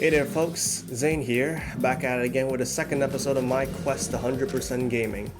Hey there folks, Zane here, back at it again with a second episode of my quest to 100% gaming.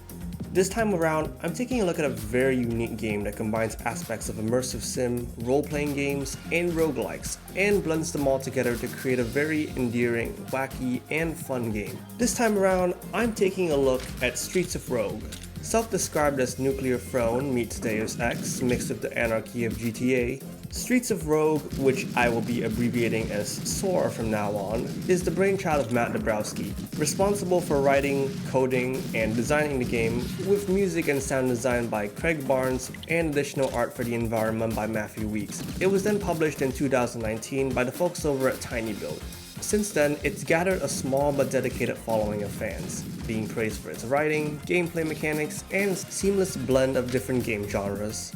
This time around, I'm taking a look at a very unique game that combines aspects of immersive sim, role-playing games, and roguelikes, and blends them all together to create a very endearing, wacky, and fun game. This time around, I'm taking a look at Streets of Rogue. Self-described as Nuclear Throne meets Deus Ex mixed with the anarchy of GTA, Streets of Rogue, which I will be abbreviating as SOAR from now on, is the brainchild of Matt Dabrowski, responsible for writing, coding, and designing the game, with music and sound design by Craig Barnes and additional art for the environment by Matthew Weeks. It was then published in 2019 by the folks over at TinyBuild. Since then, it's gathered a small but dedicated following of fans, being praised for its writing, gameplay mechanics, and seamless blend of different game genres.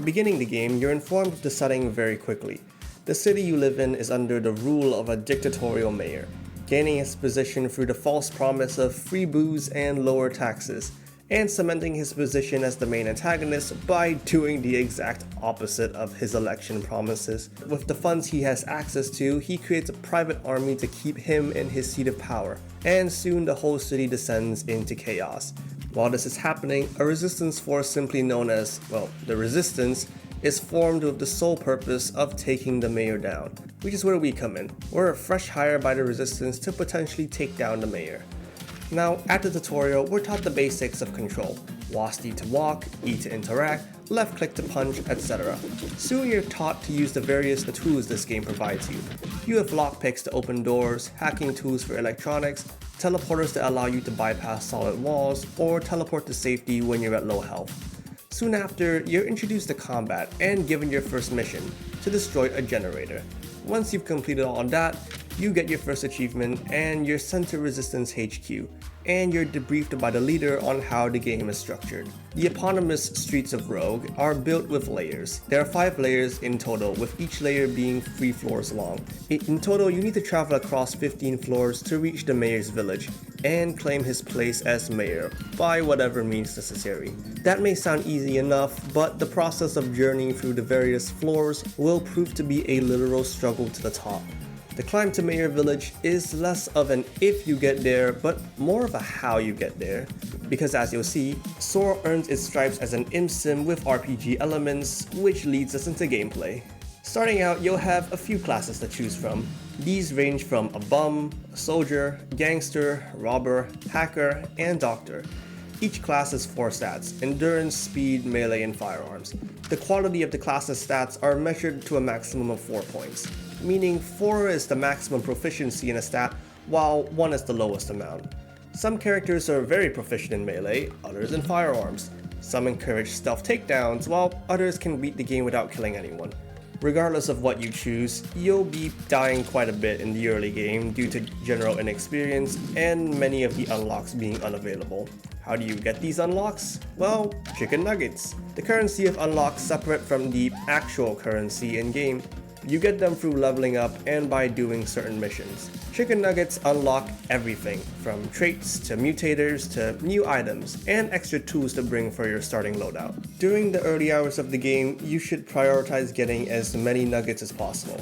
Beginning the game, you're informed of the setting very quickly. The city you live in is under the rule of a dictatorial mayor, gaining his position through the false promise of free booze and lower taxes, and cementing his position as the main antagonist by doing the exact opposite of his election promises. With the funds he has access to, he creates a private army to keep him in his seat of power, and soon the whole city descends into chaos. While this is happening, a resistance force simply known as, the Resistance, is formed with the sole purpose of taking the mayor down, which is where we come in. We're a fresh hire by the Resistance to potentially take down the mayor. Now, at the tutorial, we're taught the basics of control. WASD to walk, E to interact, left click to punch, etc. Soon you're taught to use the various tools this game provides you. You have lockpicks to open doors, hacking tools for electronics, teleporters that allow you to bypass solid walls, or teleport to safety when you're at low health. Soon after, you're introduced to combat and given your first mission, to destroy a generator. Once you've completed all of that, you get your first achievement and you're sent to Resistance HQ, and you're debriefed by the leader on how the game is structured. The eponymous Streets of Rogue are built with layers. There are 5 layers in total, with each layer being 3 floors long. In total, you need to travel across 15 floors to reach the mayor's village and claim his place as mayor by whatever means necessary. That may sound easy enough, but the process of journeying through the various floors will prove to be a literal struggle to the top. The climb to Mayor Village is less of an if you get there, but more of a how you get there. Because as you'll see, SOAR earns its stripes as an imsim with RPG elements, which leads us into gameplay. Starting out, you'll have a few classes to choose from. These range from a bum, a soldier, gangster, robber, hacker, and doctor. Each class has 4 stats: endurance, speed, melee, and firearms. The quality of the class's stats are measured to a maximum of 4 points, meaning 4 is the maximum proficiency in a stat, while 1 is the lowest amount. Some characters are very proficient in melee, others in firearms. Some encourage stealth takedowns, while others can beat the game without killing anyone. Regardless of what you choose, you'll be dying quite a bit in the early game due to general inexperience and many of the unlocks being unavailable. How do you get these unlocks? Well, chicken nuggets. The currency of unlocks separate from the actual currency in-game. You get them through leveling up and by doing certain missions. Chicken nuggets unlock everything, from traits to mutators to new items, and extra tools to bring for your starting loadout. During the early hours of the game, you should prioritize getting as many nuggets as possible.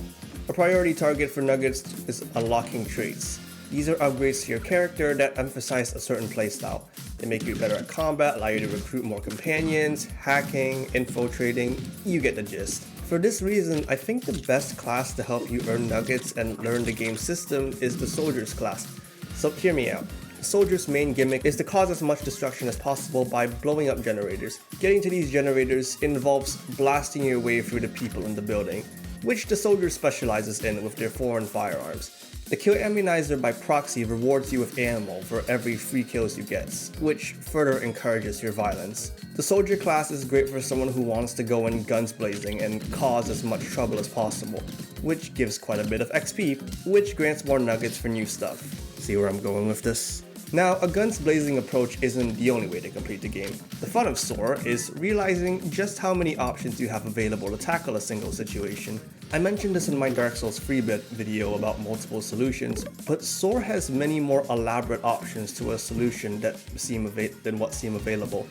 A priority target for nuggets is unlocking traits. These are upgrades to your character that emphasize a certain playstyle. They make you better at combat, allow you to recruit more companions, hacking, infiltrating, you get the gist. For this reason, I think the best class to help you earn nuggets and learn the game system is the Soldier's class. So hear me out. The Soldier's main gimmick is to cause as much destruction as possible by blowing up generators. Getting to these generators involves blasting your way through the people in the building, which the Soldier specializes in with their foreign firearms. The Kill Immunizer by proxy rewards you with ammo for every 3 kills you get, which further encourages your violence. The Soldier class is great for someone who wants to go in guns blazing and cause as much trouble as possible, which gives quite a bit of XP, which grants more nuggets for new stuff. See where I'm going with this? Now, a guns blazing approach isn't the only way to complete the game. The fun of SOAR is realizing just how many options you have available to tackle a single situation. I mentioned this in my Dark Souls freebie video about multiple solutions, but SOAR has many more elaborate options to a solution than what seem available.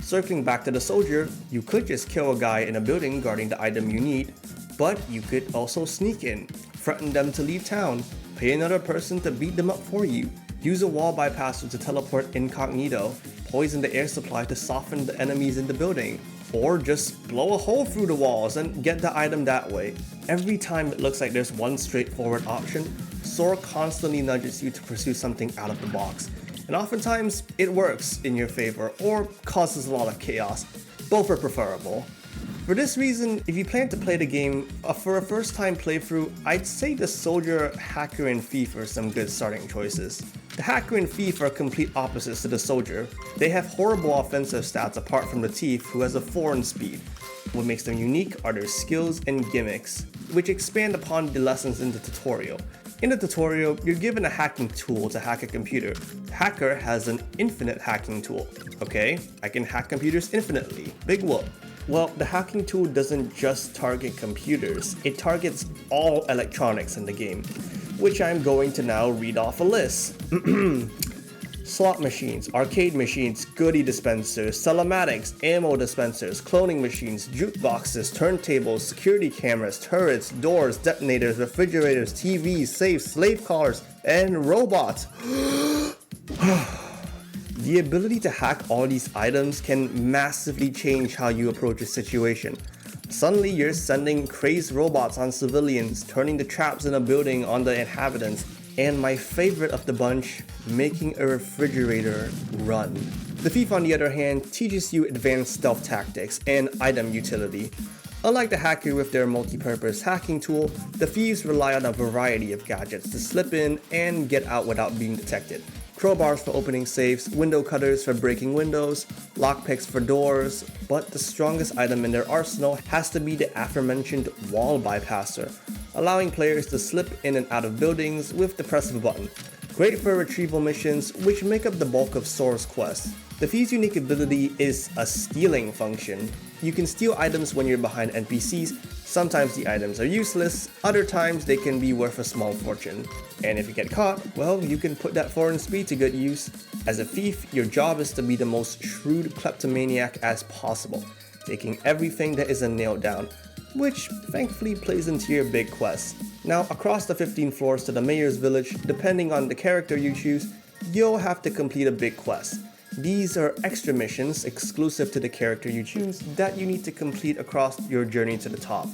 Circling back to the Soldier, you could just kill a guy in a building guarding the item you need, but you could also sneak in, threaten them to leave town, pay another person to beat them up for you, use a wall bypasser to teleport incognito, poison the air supply to soften the enemies in the building, or just blow a hole through the walls and get the item that way. Every time it looks like there's one straightforward option, Soar constantly nudges you to pursue something out of the box, and oftentimes it works in your favor or causes a lot of chaos. Both are preferable. For this reason, if you plan to play the game for a first time playthrough, I'd say the Soldier, Hacker, and Thief are some good starting choices. The Hacker and Thief are complete opposites to the Soldier. They have horrible offensive stats apart from the Thief, who has a 4 in speed. What makes them unique are their skills and gimmicks, which expand upon the lessons in the tutorial. In the tutorial, you're given a hacking tool to hack a computer. The hacker has an infinite hacking tool. Okay, I can hack computers infinitely. Big whoop. Well, the hacking tool doesn't just target computers, it targets all electronics in the game, which I'm going to now read off a list. Slot machines, arcade machines, goodie dispensers, telematics, ammo dispensers, cloning machines, jukeboxes, turntables, security cameras, turrets, doors, detonators, refrigerators, TVs, safes, slave cars, and robots. The ability to hack all these items can massively change how you approach a situation. Suddenly you're sending crazed robots on civilians, turning the traps in a building on the inhabitants, and my favorite of the bunch, making a refrigerator run. The Thief, on the other hand, teaches you advanced stealth tactics and item utility. Unlike the Hacker with their multi-purpose hacking tool, the Thieves rely on a variety of gadgets to slip in and get out without being detected. Crowbars for opening safes, window cutters for breaking windows, lockpicks for doors, but the strongest item in their arsenal has to be the aforementioned wall bypasser, allowing players to slip in and out of buildings with the press of a button. Great for retrieval missions, which make up the bulk of Soar's quests. The Thief's unique ability is a stealing function. You can steal items when you're behind NPCs. Sometimes the items are useless, other times they can be worth a small fortune. And if you get caught, well, you can put that 4 in speed to good use. As a thief, your job is to be the most shrewd kleptomaniac as possible, taking everything that isn't nailed down, which thankfully plays into your big quest. Now, across the 15 floors to the mayor's village, depending on the character you choose, you'll have to complete a big quest. These are extra missions exclusive to the character you choose that you need to complete across your journey to the top.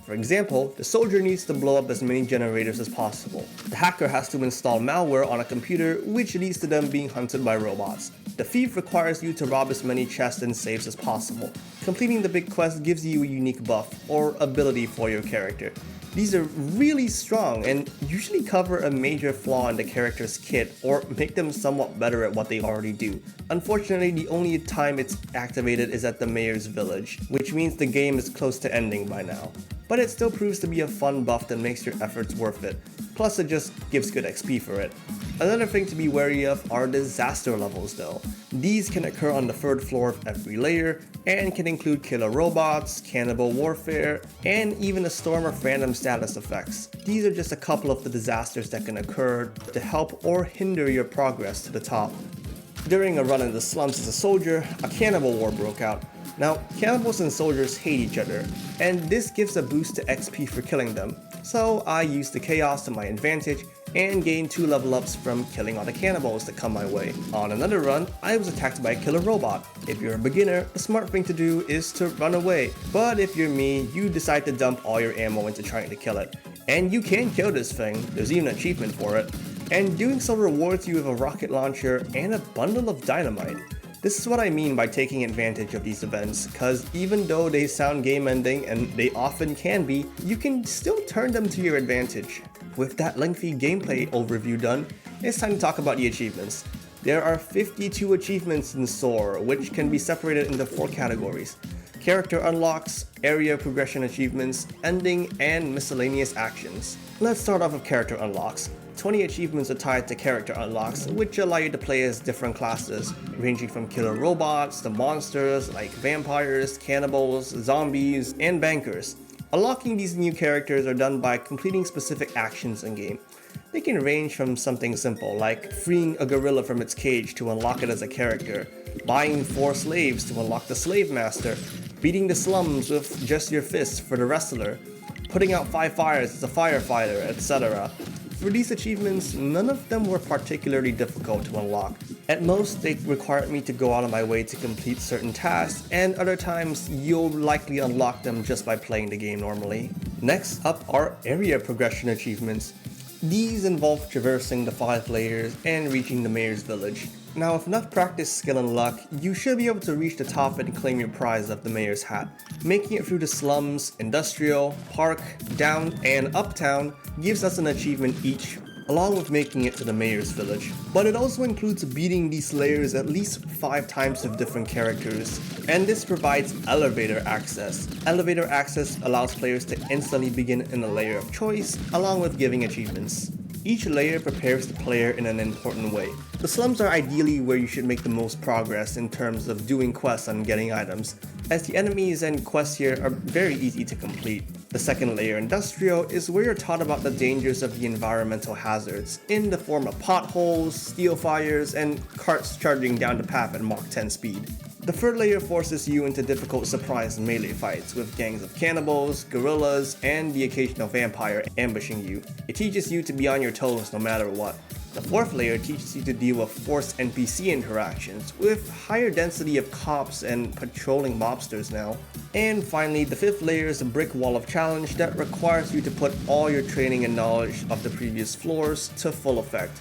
For example, the Soldier needs to blow up as many generators as possible. The Hacker has to install malware on a computer, which leads to them being hunted by robots. The Thief requires you to rob as many chests and safes as possible. Completing the big quest gives you a unique buff or ability for your character. These are really strong and usually cover a major flaw in the character's kit or make them somewhat better at what they already do. Unfortunately, the only time it's activated is at the mayor's village, which means the game is close to ending by now. But it still proves to be a fun buff that makes your efforts worth it, plus it just gives good XP for it. Another thing to be wary of are disaster levels though. These can occur on the 3rd floor of every layer and can include killer robots, cannibal warfare, and even a storm of random status effects. These are just a couple of the disasters that can occur to help or hinder your progress to the top. During a run in the slums as a soldier, a cannibal war broke out. Now, cannibals and soldiers hate each other, and this gives a boost to XP for killing them, so I used the chaos to my advantage and gained 2 level ups from killing all the cannibals that come my way. On another run, I was attacked by a killer robot. If you're a beginner, the smart thing to do is to run away, but if you're me, you decide to dump all your ammo into trying to kill it. And you can kill this thing, there's even an achievement for it, and doing so rewards you with a rocket launcher and a bundle of dynamite. This is what I mean by taking advantage of these events, cause even though they sound game ending, and they often can be, you can still turn them to your advantage. With that lengthy gameplay overview done, it's time to talk about the achievements. There are 52 achievements in Soar, which can be separated into 4 categories: character unlocks, area progression achievements, ending, and miscellaneous actions. Let's start off with character unlocks. 20 achievements are tied to character unlocks, which allow you to play as different classes, ranging from killer robots to monsters like vampires, cannibals, zombies, and bankers. Unlocking these new characters are done by completing specific actions in-game. They can range from something simple like freeing a gorilla from its cage to unlock it as a character, buying 4 slaves to unlock the slave master, beating the slums with just your fists for the wrestler, putting out 5 fires as a firefighter, etc. For these achievements, none of them were particularly difficult to unlock. At most, they required me to go out of my way to complete certain tasks, and other times, you'll likely unlock them just by playing the game normally. Next up are area progression achievements. These involve traversing the 5 layers and reaching the mayor's village. Now, with enough practice, skill, and luck, you should be able to reach the top and claim your prize of the mayor's hat. Making it through the slums, industrial, park, down, and uptown gives us an achievement each, along with making it to the mayor's village. But it also includes beating these layers at least 5 times with different characters, and this provides elevator access. Elevator access allows players to instantly begin in a layer of choice, along with giving achievements. Each layer prepares the player in an important way. The slums are ideally where you should make the most progress in terms of doing quests and getting items, as the enemies and quests here are very easy to complete. The second layer, industrial, is where you're taught about the dangers of the environmental hazards, in the form of potholes, steel fires, and carts charging down the path at Mach 10 speed. The third layer forces you into difficult surprise melee fights with gangs of cannibals, gorillas, and the occasional vampire ambushing you. It teaches you to be on your toes no matter what. The fourth layer teaches you to deal with forced NPC interactions, with higher density of cops and patrolling mobsters now. And finally, the fifth layer is a brick wall of challenge that requires you to put all your training and knowledge of the previous floors to full effect,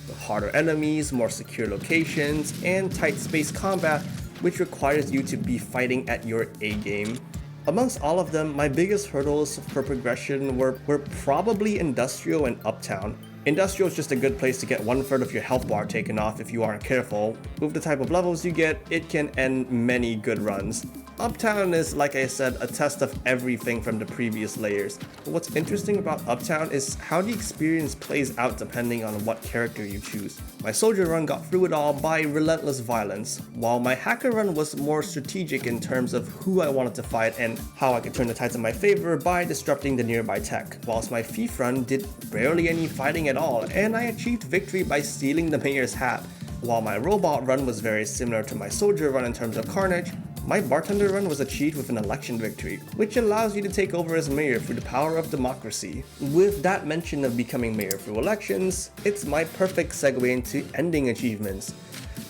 with harder enemies, more secure locations, and tight space combat, which requires you to be fighting at your A game. Amongst all of them, my biggest hurdles for progression were probably Industrial and Uptown. Industrial is just a good place to get 1/3 of your health bar taken off if you aren't careful. With the type of levels you get, it can end many good runs. Uptown is, like I said, a test of everything from the previous layers. But what's interesting about Uptown is how the experience plays out depending on what character you choose. My soldier run got through it all by relentless violence, while my hacker run was more strategic in terms of who I wanted to fight and how I could turn the tides in my favor by disrupting the nearby tech, whilst my thief run did barely any fighting at all, and I achieved victory by stealing the mayor's hat. While my robot run was very similar to my soldier run in terms of carnage, my bartender run was achieved with an election victory, which allows you to take over as mayor through the power of democracy. With that mention of becoming mayor through elections, it's my perfect segue into ending achievements.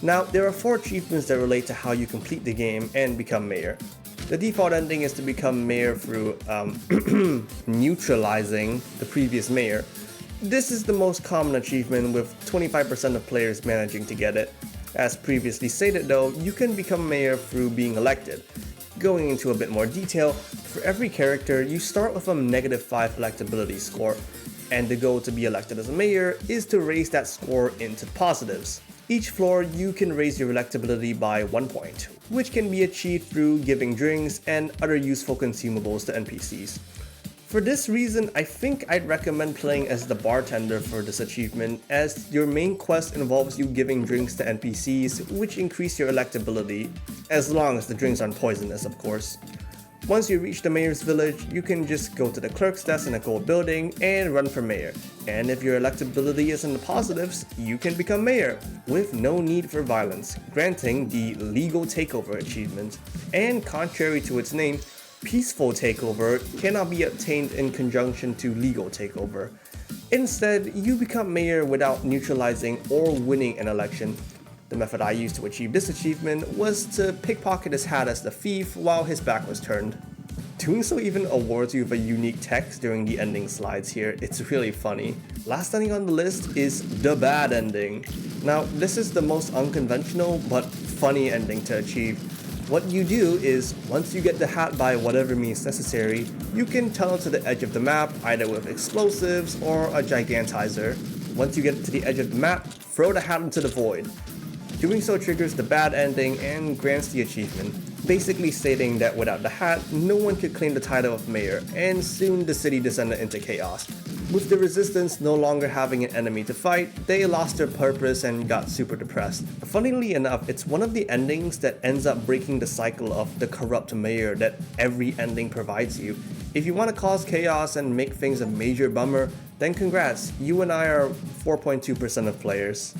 Now, there are 4 achievements that relate to how you complete the game and become mayor. The default ending is to become mayor through neutralizing the previous mayor. This is the most common achievement, with 25% of players managing to get it. As previously stated though, you can become mayor through being elected. Going into a bit more detail, for every character, you start with a -5 electability score, and the goal to be elected as a mayor is to raise that score into positives. Each floor, you can raise your electability by 1 point, which can be achieved through giving drinks and other useful consumables to NPCs. For this reason, I think I'd recommend playing as the bartender for this achievement, as your main quest involves you giving drinks to NPCs, which increase your electability, as long as the drinks aren't poisonous, of course. Once you reach the mayor's village, you can just go to the clerk's desk in a gold building and run for mayor. And if your electability is in the positives, you can become mayor, with no need for violence, granting the legal takeover achievement. And contrary to its name, peaceful takeover cannot be obtained in conjunction to legal takeover. Instead, you become mayor without neutralizing or winning an election. The method I used to achieve this achievement was to pickpocket his hat as the thief while his back was turned. Doing so even awards you with a unique text during the ending slides here. It's really funny. Last ending on the list is the bad ending. Now, this is the most unconventional but funny ending to achieve. What you do is, once you get the hat by whatever means necessary, you can tunnel to the edge of the map either with explosives or a gigantizer. Once you get to the edge of the map, throw the hat into the void. Doing so triggers the bad ending and grants the achievement, basically stating that without the hat, no one could claim the title of mayor, and soon the city descended into chaos. With the resistance no longer having an enemy to fight, they lost their purpose and got super depressed. Funnily enough, it's one of the endings that ends up breaking the cycle of the corrupt mayor that every ending provides you. If you want to cause chaos and make things a major bummer, then congrats, you and I are 4.2% of players.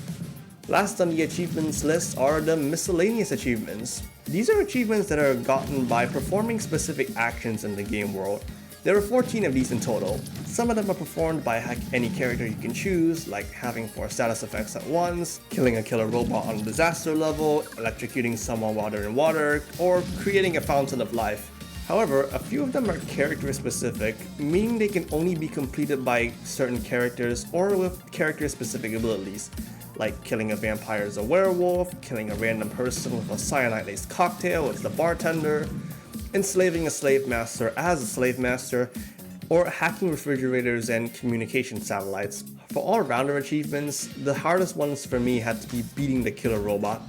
Last on the achievements list are the miscellaneous achievements. These are achievements that are gotten by performing specific actions in the game world. There are 14 of these in total. Some of them are performed by any character you can choose, like having 4 status effects at once, killing a killer robot on a disaster level, electrocuting someone while they're in water, or creating a fountain of life. However, a few of them are character specific, meaning they can only be completed by certain characters or with character specific abilities, like killing a vampire as a werewolf, killing a random person with a cyanide-laced cocktail as the bartender, enslaving a slave master as a slave master, or hacking refrigerators and communication satellites. For all-rounder achievements, the hardest ones for me had to be beating the killer robot.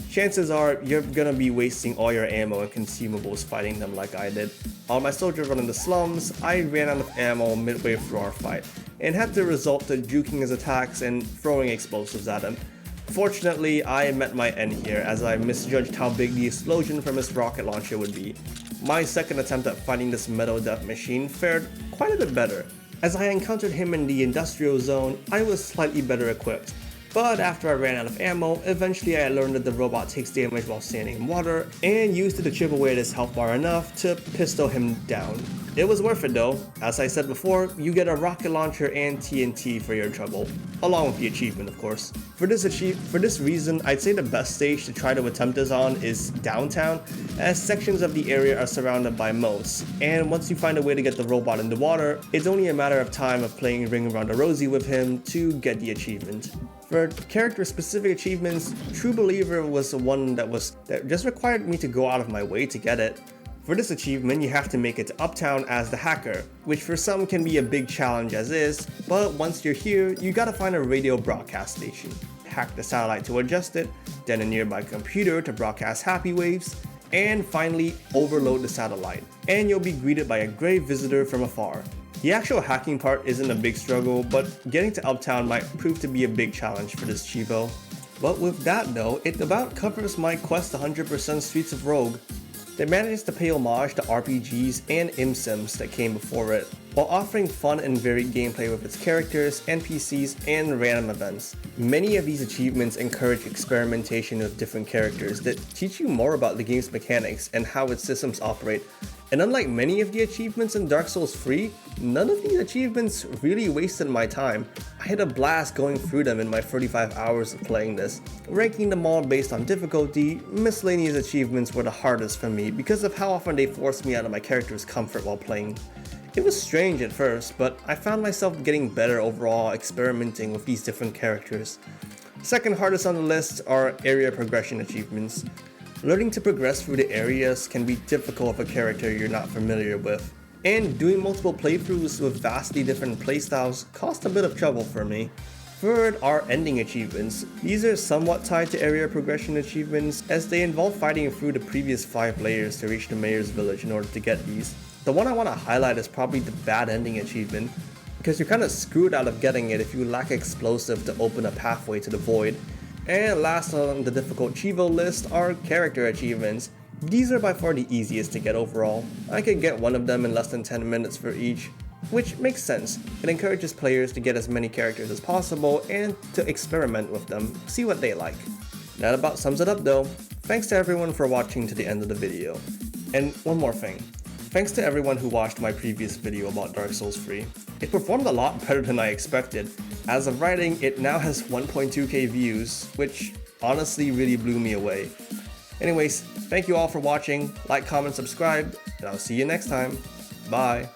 Chances are you're gonna be wasting all your ammo and consumables fighting them like I did. On my soldier run in the slums, I ran out of ammo midway through our fight, and had to resort to juking his attacks and throwing explosives at him. Fortunately, I met my end here as I misjudged how big the explosion from his rocket launcher would be. My second attempt at fighting this metal death machine fared quite a bit better. As I encountered him in the industrial zone, I was slightly better equipped. But after I ran out of ammo, eventually I learned that the robot takes damage while standing in water, and used it to chip away at his health bar enough to pistol him down. It was worth it though. As I said before, you get a rocket launcher and TNT for your trouble, along with the achievement of course. For this reason, I'd say the best stage to try to attempt this on is downtown, as sections of the area are surrounded by moats, and once you find a way to get the robot in the water, it's only a matter of time of playing Ring Around the Rosie with him to get the achievement. For character-specific achievements, True Believer was the one that just required me to go out of my way to get it. For this achievement, you have to make it to Uptown as the hacker, which for some can be a big challenge as is, but once you're here, you gotta find a radio broadcast station, hack the satellite to adjust it, then a nearby computer to broadcast happy waves, and finally overload the satellite, and you'll be greeted by a grey visitor from afar. The actual hacking part isn't a big struggle, but getting to Uptown might prove to be a big challenge for this Chivo. But with that though, it about covers my quest 100% Streets of Rogue. It manages to pay homage to RPGs and imsims that came before it, while offering fun and varied gameplay with its characters, NPCs, and random events. Many of these achievements encourage experimentation with different characters that teach you more about the game's mechanics and how its systems operate. And unlike many of the achievements in Dark Souls 3, none of these achievements really wasted my time. I had a blast going through them in my 35 hours of playing this. Ranking them all based on difficulty, Miscellaneous achievements were the hardest for me because of how often they forced me out of my character's comfort while playing. It was strange at first, but I found myself getting better overall experimenting with these different characters. Second hardest on the list are area progression achievements. Learning to progress through the areas can be difficult with a character you're not familiar with, and doing multiple playthroughs with vastly different playstyles caused a bit of trouble for me. Third are ending achievements. These are somewhat tied to area progression achievements, as they involve fighting through the previous 5 layers to reach the mayor's village in order to get these. The one I want to highlight is probably the bad ending achievement, because you're kinda screwed out of getting it if you lack explosive to open a pathway to the void. And last on the difficult Chivo list are character achievements. These are by far the easiest to get overall. I could get one of them in less than 10 minutes for each, which makes sense. It encourages players to get as many characters as possible and to experiment with them, see what they like. That about sums it up though. Thanks to everyone for watching to the end of the video. And one more thing. Thanks to everyone who watched my previous video about Dark Souls 3. It performed a lot better than I expected. As of writing, it now has 1.2k views, which honestly really blew me away. Anyways, thank you all for watching, like, comment, subscribe, and I'll see you next time. Bye.